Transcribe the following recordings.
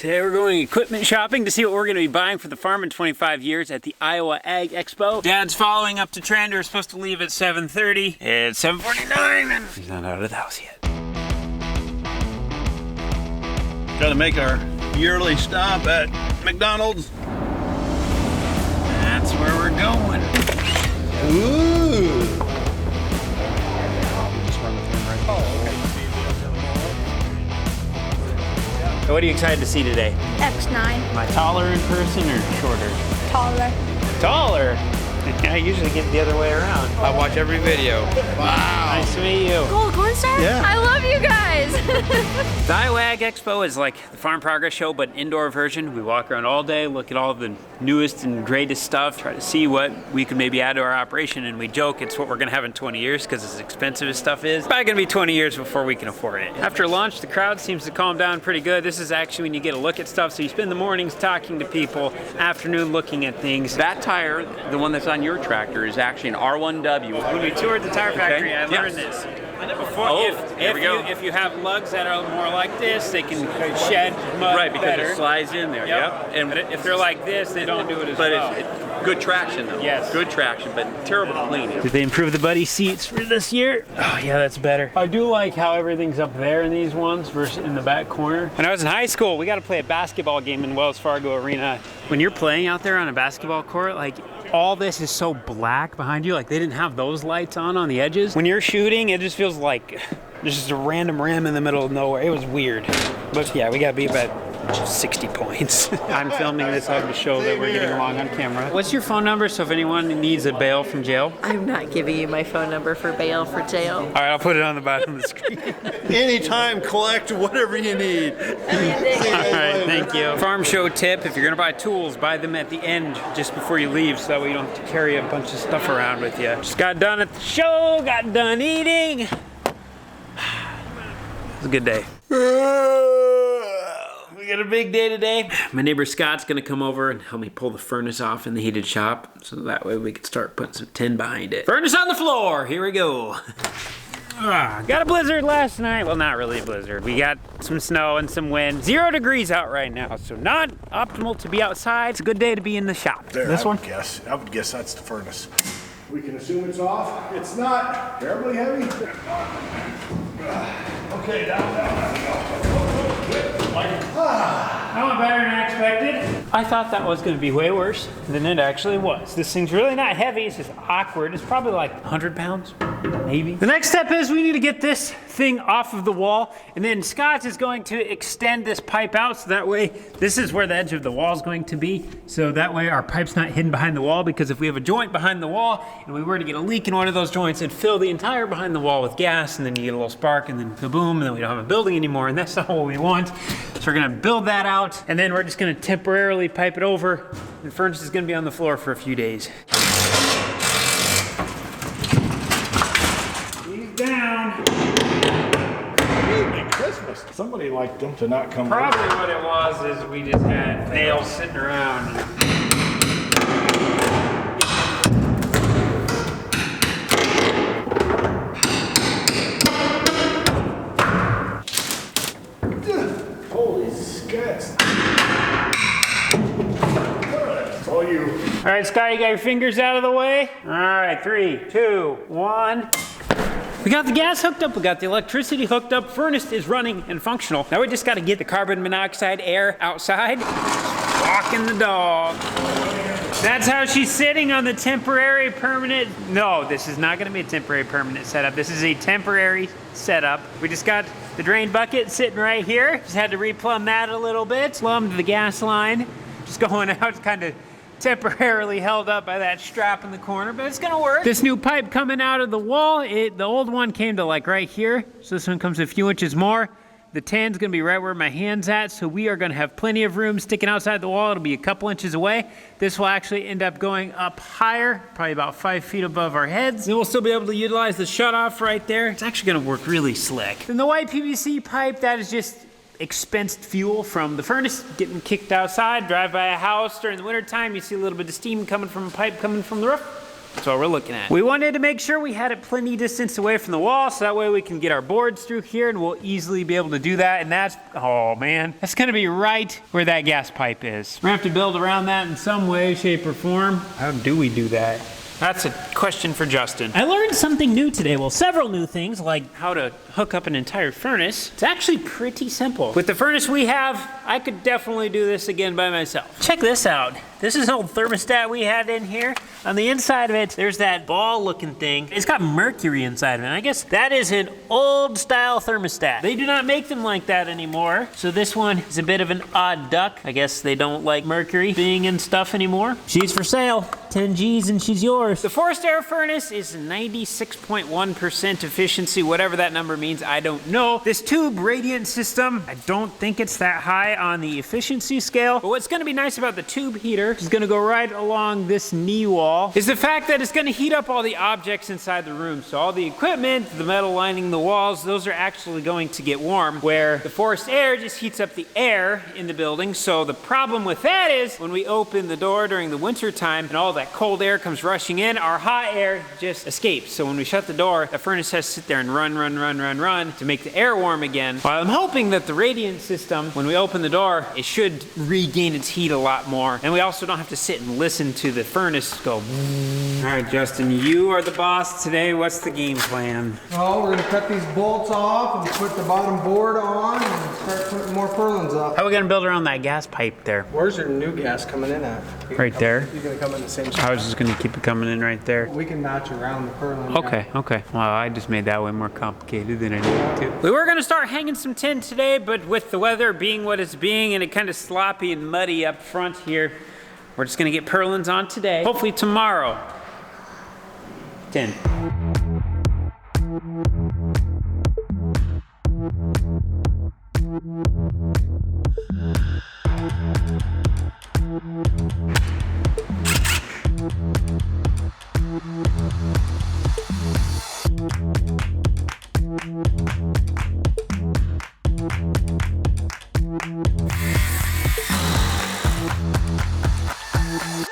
Today we're going equipment shopping to see what we're going to be buying for the farm in 25 years at the Iowa Ag Expo. Dad's following up to trend. We're supposed to leave at 7:30. It's 7:49 and he's not out of the house yet. Gotta make our yearly stop at McDonald's. That's where we're going. Ooh. So what are you excited to see today? X9. Am I taller in person or shorter? Taller. Taller? I usually get the other way around. I watch every video. Wow. Nice to meet you. Cool, Corn Star? Yeah. I love you guys. The Iowa Ag Expo is like the Farm Progress Show, but indoor version. We walk around all day, look at all the newest and greatest stuff, try to see what we could maybe add to our operation, and we joke it's what we're gonna have in 20 years because as expensive as stuff is, it's probably gonna be 20 years before we can afford it. After launch, the crowd seems to calm down pretty good. This is actually when you get a look at stuff, so you spend the mornings talking to people, afternoon looking at things. That tire, the one that's on your tractor, is actually an R1W. When we toured the tire factory, I learned Yes. this. Before, Here we go. if you have lugs that are more like this, they can shed mud Right, because better. it slides in there. Yep. And But if they're like this, they don't do it as but well. it's good traction though. Yes. Good traction, but terrible cleaning. Did they improve the buddy seats for this year? Oh yeah, that's better. I do like how everything's up there in these ones versus in the back corner. When I was in high school, we got to play a basketball game in Wells Fargo Arena. When you're playing out there on a basketball court, like all this is so black behind you, like they didn't have those lights on the edges. When you're shooting, it just feels like there's just a random ram in the middle of nowhere. It was weird. But yeah, we got beat by 60 points. I'm filming this up to show that we're getting along on camera. What's your phone number so if anyone needs a bail from jail? I'm not giving you my phone number for bail for jail. All right, I'll put it on the bottom of the screen. Anytime, collect whatever you need. All right, thank you. Farm show tip, if you're gonna buy tools, buy them at the end just before you leave so that way you don't have to carry a bunch of stuff around with you. Just got done at the show, got done eating. It was a good day. We got a big day today. My neighbor Scott's gonna come over and help me pull the furnace off in the heated shop so that way we can start putting some tin behind it. Furnace on the floor, here we go. Got a blizzard last night. Well, not really a blizzard. We got some snow and some wind. 0 degrees out right now, so not optimal to be outside. It's a good day to be in the shop. There, This one? I would guess that's the furnace. We can assume it's off. It's not terribly heavy. Okay, down. That went better than I expected. I thought that was going to be way worse than it actually was. This thing's really not heavy, it's just awkward. It's probably like 100 pounds, maybe. The next step is we need to get this thing off of the wall, and then Scott is going to extend this pipe out so that way this is where the edge of the wall is going to be. So that way our pipe's not hidden behind the wall, because if we have a joint behind the wall and we were to get a leak in one of those joints, it'd fill the entire behind the wall with gas, and then you get a little spark, and then kaboom, and then we don't have a building anymore, and that's not what we want. So we're gonna build that out, and then we're just gonna temporarily pipe it over. The furnace is gonna be on the floor for a few days. He's down. Evening Christmas. Somebody liked them to not come. Probably what it was is we just had nails sitting around. Holy scats. It's all you. All right, Scott, you got your fingers out of the way? All right, 3, 2, 1. We got the gas hooked up, we got the electricity hooked up, furnace is running and functional. Now we just gotta get the carbon monoxide air outside. Walking the dog. That's how she's sitting on the temporary permanent. No, this is not gonna be a temporary permanent setup. This is a temporary setup. We just got the drain bucket sitting right here. Just had to replumb that a little bit. Plumbed the gas line. Just going out, kind of temporarily held up by that strap in the corner, but it's gonna work. This new pipe coming out of the wall, the old one came to like right here. So this one comes a few inches more. The tan's gonna be right where my hand's at, so we are gonna have plenty of room sticking outside the wall. It'll be a couple inches away. This will actually end up going up higher, probably about 5 feet above our heads. Then we'll still be able to utilize the shutoff right there. It's actually gonna work really slick. Then the white PVC pipe, that is just expensed fuel from the furnace getting kicked outside. Drive by a house during the winter time, you see a little bit of steam coming from a pipe coming from the roof. That's what we're looking at. We wanted to make sure we had it plenty distance away from the wall, so that way we can get our boards through here and we'll easily be able to do that. And that's, oh man, that's gonna be right where that gas pipe is. We're gonna have to build around that in some way, shape, or form. How do we do that? That's a question for Justin. I learned something new today. Well, several new things, like how to hook up an entire furnace. It's actually pretty simple. With the furnace we have, I could definitely do this again by myself. Check this out. This is an old thermostat we had in here. On the inside of it, there's that ball-looking thing. It's got mercury inside of it. And I guess that is an old-style thermostat. They do not make them like that anymore. So this one is a bit of an odd duck. I guess they don't like mercury being in stuff anymore. She's for sale. 10 G's and she's yours. The forced air furnace is 96.1% efficiency, whatever that number means, I don't know. This tube radiant system, I don't think it's that high on the efficiency scale. But what's gonna be nice about the tube heater, which is gonna go right along this knee wall, is the fact that it's gonna heat up all the objects inside the room. So all the equipment, the metal lining the walls, those are actually going to get warm, where the forced air just heats up the air in the building. So the problem with that is when we open the door during the winter time and all that cold air comes rushing in, our hot air just escapes. So when we shut the door, the furnace has to sit there and run to make the air warm again. While I'm hoping that the radiant system, when we open the door, it should regain its heat a lot more. And we also don't have to sit and listen to the furnace go. All right, Justin, you are the boss today. What's the game plan? Well, we're gonna cut these bolts off and put the bottom board on and start putting more purlins up. How are we gonna build around that gas pipe there? Where's your new gas coming in at? Right there. You're gonna come in the same spot. I was just gonna keep it coming in right there. We can match around the purlin. Okay, okay. Well, I just made that way more complicated than I needed to. We were gonna start hanging some tin today, but with the weather being what it's being and it kind of sloppy and muddy up front here, we're just gonna get purlins on today. Hopefully tomorrow. Tin.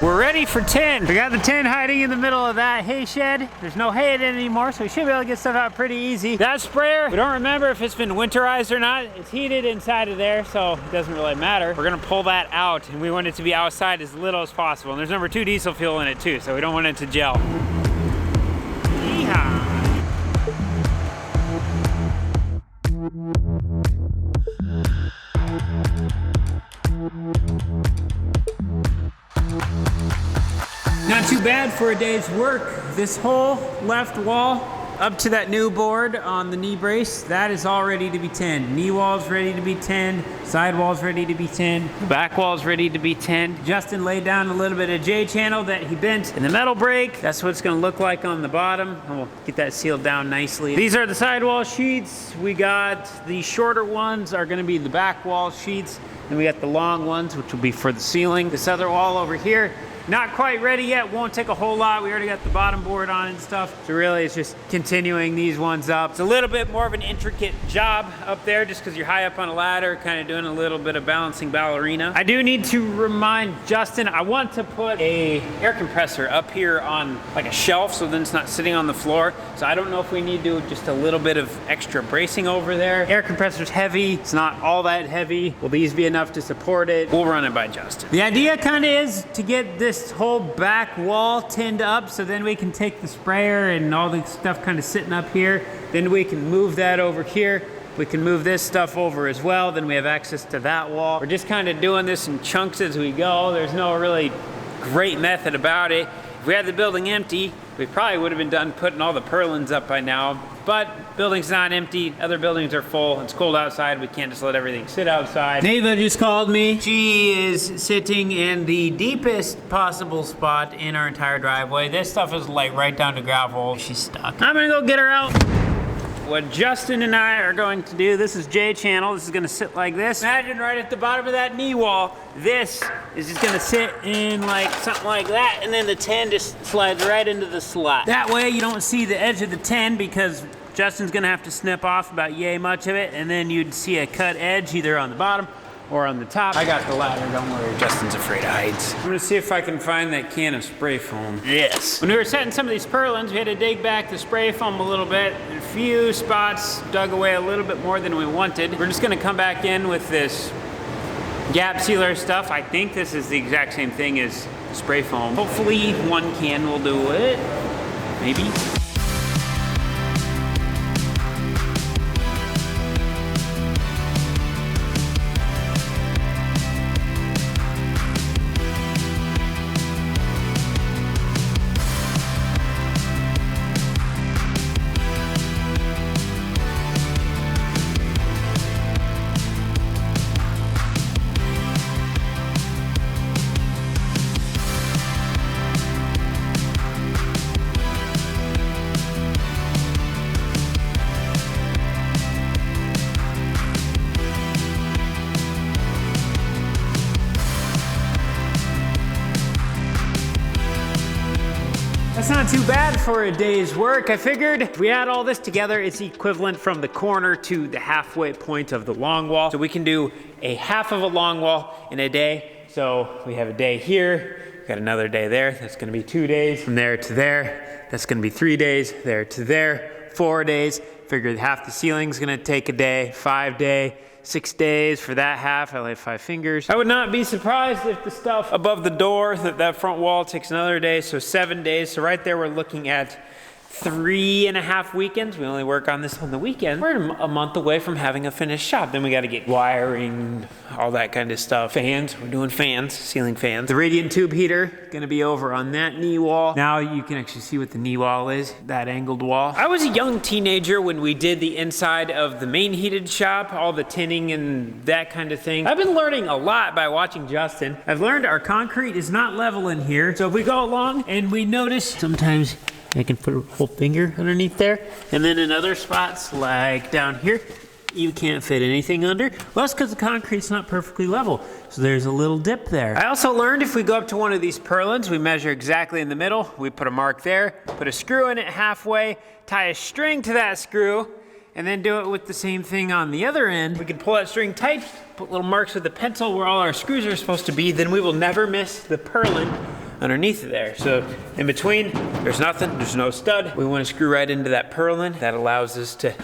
We're ready for tin. We got the tin hiding in the middle of that hay shed. There's no hay in it anymore, so we should be able to get stuff out pretty easy. That sprayer, we don't remember if it's been winterized or not. It's heated inside of there, so it doesn't really matter. We're gonna pull that out, and we want it to be outside as little as possible. And there's number 2 diesel fuel in it too, so we don't want it to gel. Yeehaw. Not too bad for a day's work. This whole left wall up to that new board on the knee brace, that is all ready to be tinned. Knee wall's ready to be tinned, side wall's ready to be tinned, the back wall's ready to be tinned. Justin laid down a little bit of J-channel that he bent in the metal brake. That's what it's gonna look like on the bottom. And we'll get that sealed down nicely. These are the sidewall sheets. We got the shorter ones are gonna be the back wall sheets. And we got the long ones, which will be for the ceiling. This other wall over here, not quite ready yet, won't take a whole lot. We already got the bottom board on and stuff. So really it's just continuing these ones up. It's a little bit more of an intricate job up there just because you're high up on a ladder, kind of doing a little bit of balancing ballerina. I do need to remind Justin, I want to put a air compressor up here on like a shelf so then it's not sitting on the floor. So I don't know if we need to do just a little bit of extra bracing over there. Air compressor's heavy, it's not all that heavy. Will these be enough to support it? We'll run it by Justin. The idea kind of is to get this whole back wall tinned up so then we can take the sprayer and all the stuff kind of sitting up here. Then we can move that over here. We can move this stuff over as well. Then we have access to that wall. We're just kind of doing this in chunks as we go. There's no really great method about it. If we had the building empty, we probably would have been done putting all the purlins up by now. But building's not empty, other buildings are full. It's cold outside, we can't just let everything sit outside. Neva just called me. She is sitting in the deepest possible spot in our entire driveway. This stuff is like right down to gravel. She's stuck. I'm gonna go get her out. What Justin and I are going to do, this is J-channel, this is gonna sit like this. Imagine right at the bottom of that knee wall, this is just gonna sit in like something like that, and then the tin just slides right into the slot. That way you don't see the edge of the tin because Justin's gonna have to snip off about yay much of it, and then you'd see a cut edge either on the bottom or on the top. I got the ladder, don't worry. Justin's afraid of heights. I'm gonna see if I can find that can of spray foam. Yes. When we were setting some of these purlins, we had to dig back the spray foam a little bit. A few spots dug away a little bit more than we wanted. We're just gonna come back in with this gap sealer stuff. I think this is the exact same thing as spray foam. Hopefully one can will do it, maybe. That's not too bad for a day's work. I figured if we add all this together, it's equivalent from the corner to the halfway point of the long wall. So we can do a half of a long wall in a day. So we have a day here, we got another day there. That's gonna be 2 days. From there to there, that's gonna be 3 days. There to there, 4 days. Figured half the ceiling's gonna take a day, 5 days. 6 days for that half. I only have 5 fingers. I would not be surprised if the stuff above the door, that front wall, takes another day, so 7 days. So right there we're looking at 3.5 weekends. We only work on this on the weekend. We're a month away from having a finished shop. Then we got to get wiring, all that kind of stuff. Fans, we're doing fans, ceiling fans. The radiant tube heater, gonna be over on that knee wall. Now you can actually see what the knee wall is, that angled wall. I was a young teenager when we did the inside of the main heated shop, all the tinning and that kind of thing. I've been learning a lot by watching Justin. I've learned our concrete is not level in here. So if we go along and we notice sometimes I can put a whole finger underneath there. And then in other spots, like down here, you can't fit anything under. Well, that's because the concrete's not perfectly level. So there's a little dip there. I also learned if we go up to one of these purlins, we measure exactly in the middle. We put a mark there, put a screw in it halfway, tie a string to that screw, and then do it with the same thing on the other end. We can pull that string tight, put little marks with a pencil where all our screws are supposed to be, then we will never miss the purlin underneath of there. So in between, there's nothing, there's no stud. We want to screw right into that purlin. That allows us to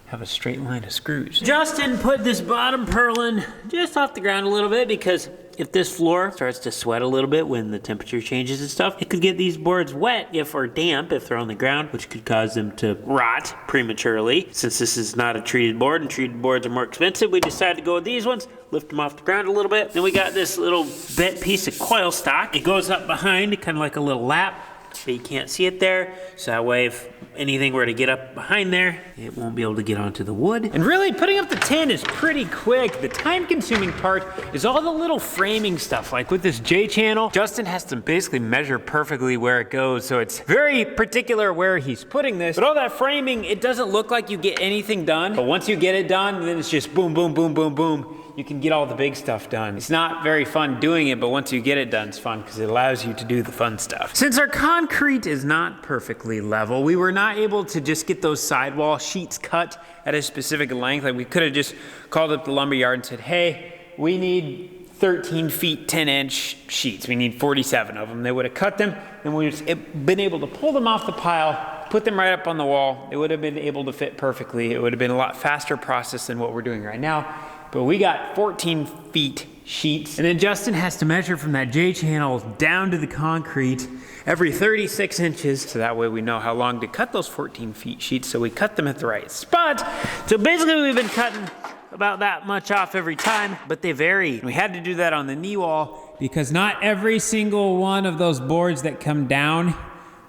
have a straight line of screws. Justin put this bottom purlin just off the ground a little bit because if this floor starts to sweat a little bit when the temperature changes and stuff, it could get these boards wet or damp if they're on the ground, which could cause them to rot prematurely. Since this is not a treated board and treated boards are more expensive, we decided to go with these ones, lift them off the ground a little bit. Then we got this little bent piece of coil stock. It goes up behind, kind of like a little lap, so you can't see it there. So that way if anything were to get up behind there, it won't be able to get onto the wood. And really, putting up the tin is pretty quick. The time-consuming part is all the little framing stuff. Like with this J-channel, Justin has to basically measure perfectly where it goes, so it's very particular where he's putting this. But all that framing, it doesn't look like you get anything done. But once you get it done, then it's just boom, boom, boom, boom, boom. You can get all the big stuff done. It's not very fun doing it, but once you get it done, it's fun because it allows you to do the fun stuff. Since our concrete is not perfectly level, we were not able to just get those sidewall sheets cut at a specific length. Like we could have just called up the lumber yard and said, hey, we need 13 feet, 10-inch sheets. We need 47 of them. They would have cut them, and we would have been able to pull them off the pile, put them right up on the wall. It would have been able to fit perfectly. It would have been a lot faster process than what we're doing right now. But we got 14 feet sheets. And then Justin has to measure from that J-channel down to the concrete every 36 inches. So that way we know how long to cut those 14 feet sheets. So we cut them at the right spot. So basically we've been cutting about that much off every time, but they vary. We had to do that on the knee wall because not every single one of those boards that come down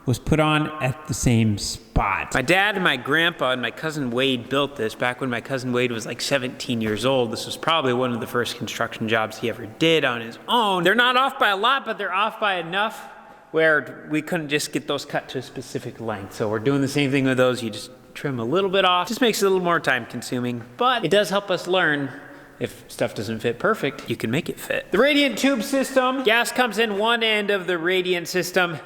was put on at the same spot. My dad and my grandpa and my cousin Wade built this back when my cousin Wade was like 17 years old. This was probably one of the first construction jobs he ever did on his own. They're not off by a lot, but they're off by enough where we couldn't just get those cut to a specific length. So we're doing the same thing with those. You just trim a little bit off. Just makes it a little more time consuming, but it does help us learn. If stuff doesn't fit perfect, you can make it fit. The radiant tube system, gas comes in one end of the radiant system.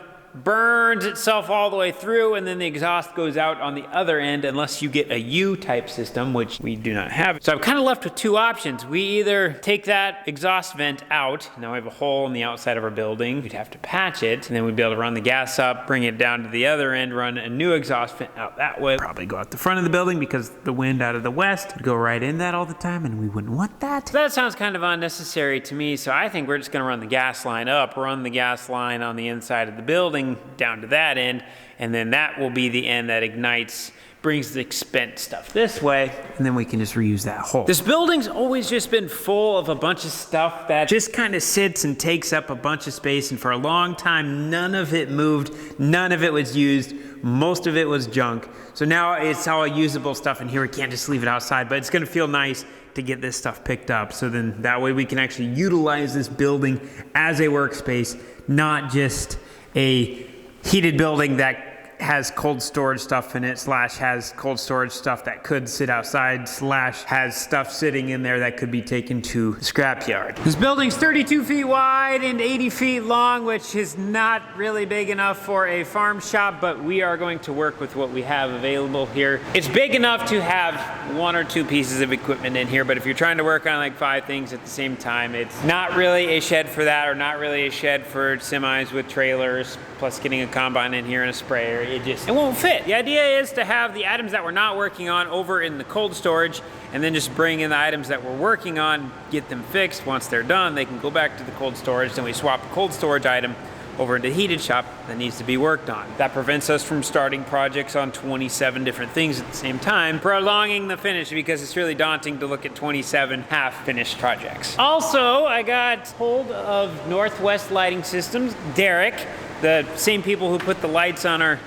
burns itself all the way through, and then the exhaust goes out on the other end unless you get a U-type system, which we do not have. So I'm kind of left with two options. We either take that exhaust vent out, now we have a hole in the outside of our building, we'd have to patch it, and then we'd be able to run the gas up, bring it down to the other end, run a new exhaust vent out that way. Probably go out the front of the building because the wind out of the west would go right in that all the time, and we wouldn't want that. So that sounds kind of unnecessary to me, so I think we're just gonna run the gas line up, run the gas line on the inside of the building down to that end, and then that will be the end that ignites, brings the spent stuff this way, and then we can just reuse that hole. This building's always just been full of a bunch of stuff that just kind of sits and takes up a bunch of space, and for a long time, none of it moved, none of it was used, most of it was junk. So now it's all usable stuff in here. We can't just leave it outside, but it's gonna feel nice to get this stuff picked up. So then that way we can actually utilize this building as a workspace, not just a heated building that has cold storage stuff in it, slash has cold storage stuff that could sit outside, slash has stuff sitting in there that could be taken to the scrapyard. This building's 32 feet wide and 80 feet long, which is not really big enough for a farm shop, but we are going to work with what we have available here. It's big enough to have one or two pieces of equipment in here, but if you're trying to work on like 5 things at the same time, it's not really a shed for that, or not really a shed for semis with trailers, plus getting a combine in here and a sprayer. It won't fit. The idea is to have the items that we're not working on over in the cold storage, and then just bring in the items that we're working on, get them fixed. Once they're done, they can go back to the cold storage, then we swap the cold storage item over into the heated shop that needs to be worked on. That prevents us from starting projects on 27 different things at the same time, prolonging the finish, because it's really daunting to look at 27 half-finished projects. Also, I got hold of Northwest Lighting Systems, Derek, the same people who put the lights on our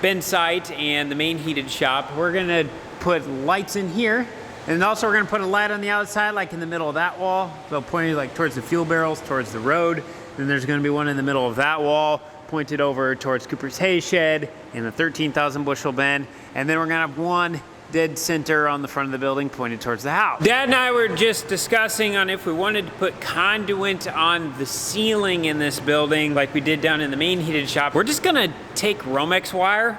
bin site and the main heated shop. We're gonna put lights in here, and also we're gonna put a light on the outside, like in the middle of that wall. They'll point like towards the fuel barrels, towards the road. Then there's gonna be one in the middle of that wall, pointed over towards Cooper's hay shed in the 13,000 bushel bin. And then we're gonna have one dead center on the front of the building pointed towards the house. Dad and I were just discussing on if we wanted to put conduit on the ceiling in this building like we did down in the main heated shop. We're just gonna take Romex wire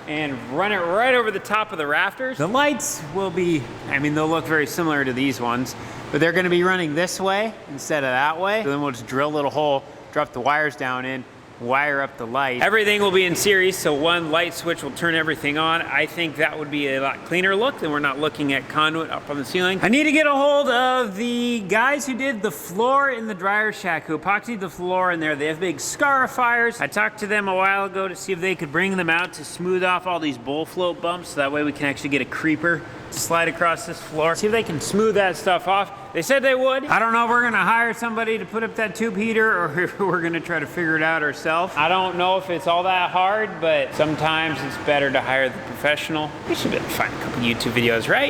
and run it right over the top of the rafters. The lights will be, I mean, they'll look very similar to these ones, but they're gonna be running this way instead of that way. So then we'll just drill a little hole, drop the wires down in, wire up the light. Everything will be in series, so one light switch will turn everything on. I think that would be a lot cleaner look than we're not looking at conduit up on the ceiling. I need to get a hold of the guys who did the floor in the dryer shack, who epoxied the floor in there. They have big scarifiers. I talked to them a while ago to see if they could bring them out to smooth off all these bowl float bumps, so that way we can actually get a creeper to slide across this floor. See if they can smooth that stuff off. They said they would. I don't know if we're gonna hire somebody to put up that tube heater or if we're gonna try to figure it out ourselves. I don't know if it's all that hard, but sometimes it's better to hire the professional. We should be able to find a couple YouTube videos, right?